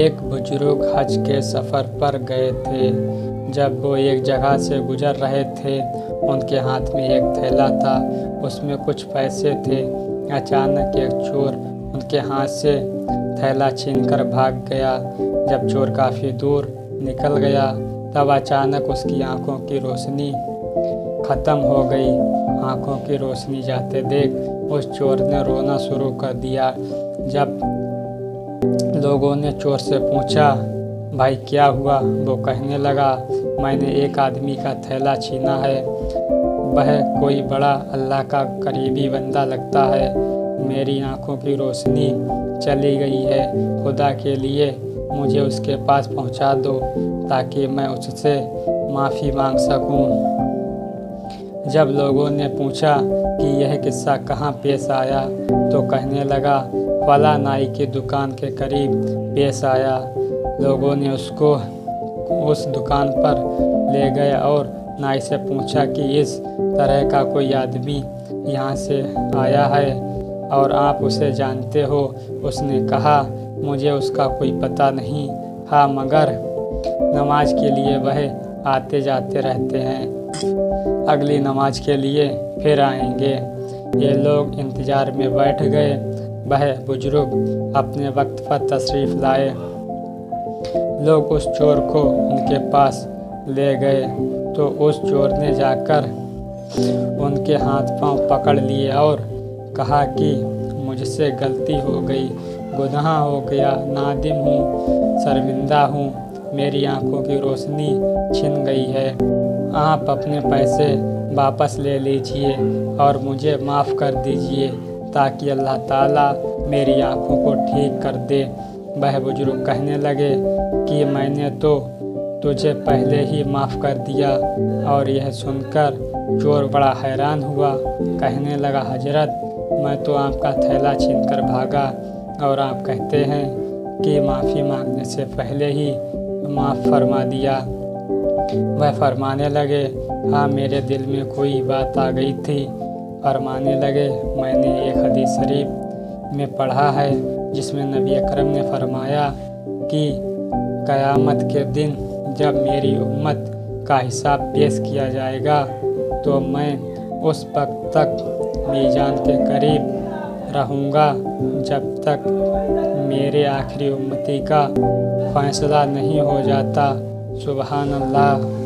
एक बुजुर्ग हज के सफ़र पर गए थे। जब वो एक जगह से गुजर रहे थे, उनके हाथ में एक थैला था, उसमें कुछ पैसे थे। अचानक एक चोर उनके हाथ से थैला छीनकर भाग गया। जब चोर काफ़ी दूर निकल गया, तब अचानक उसकी आंखों की रोशनी ख़त्म हो गई। आंखों की रोशनी जाते देख उस चोर ने रोना शुरू कर दिया। जब लोगों ने चोर से पूछा, भाई क्या हुआ? वो कहने लगा, मैंने एक आदमी का थैला छीना है। वह कोई बड़ा अल्लाह का करीबी बंदा लगता है। मेरी आंखों की रोशनी चली गई है। खुदा के लिए मुझे उसके पास पहुंचा दो ताकि मैं उससे माफ़ी मांग सकूं। जब लोगों ने पूछा कि यह किस्सा कहाँ पेश आया, तो कहने लगा, फला नाई की दुकान के करीब पेश आया। लोगों ने उसको उस दुकान पर ले गए और नाई से पूछा कि इस तरह का कोई आदमी यहाँ से आया है और आप उसे जानते हो? उसने कहा, मुझे उसका कोई पता नहीं। हाँ, मगर नमाज के लिए वह आते जाते रहते हैं। अगली नमाज के लिए फिर आएंगे। ये लोग इंतज़ार में बैठ गए। वह बुजुर्ग अपने वक्त पर तशरीफ़ लाए। लोग उस चोर को उनके पास ले गए तो उस चोर ने जाकर उनके हाथ पांव पकड़ लिए और कहा कि मुझसे गलती हो गई, गुनाह हो गया, नादिम हूँ, शर्मिंदा हूँ, मेरी आंखों की रोशनी छिन गई है। आप अपने पैसे वापस ले लीजिए और मुझे माफ़ कर दीजिए ताकि अल्लाह ताला मेरी आंखों को ठीक कर दे। वह बुजुर्ग कहने लगे कि मैंने तो तुझे पहले ही माफ़ कर दिया। और यह सुनकर चोर बड़ा हैरान हुआ। कहने लगा, हजरत, मैं तो आपका थैला छीनकर भागा और आप कहते हैं कि माफ़ी मांगने से पहले ही माफ़ फरमा दिया। वह फरमाने लगे, हाँ, मेरे दिल में कोई बात आ गई थी। फरमाने लगे, मैंने एक हदीस शरीफ में पढ़ा है जिसमें नबी अकरम ने फरमाया कि क़यामत के दिन जब मेरी उम्मत का हिसाब पेश किया जाएगा तो मैं उस वक्त तक मीज़ान के करीब रहूँगा जब तक मेरे आखिरी उम्मती का फ़ैसला नहीं हो जाता। सुबहान अल्लाह।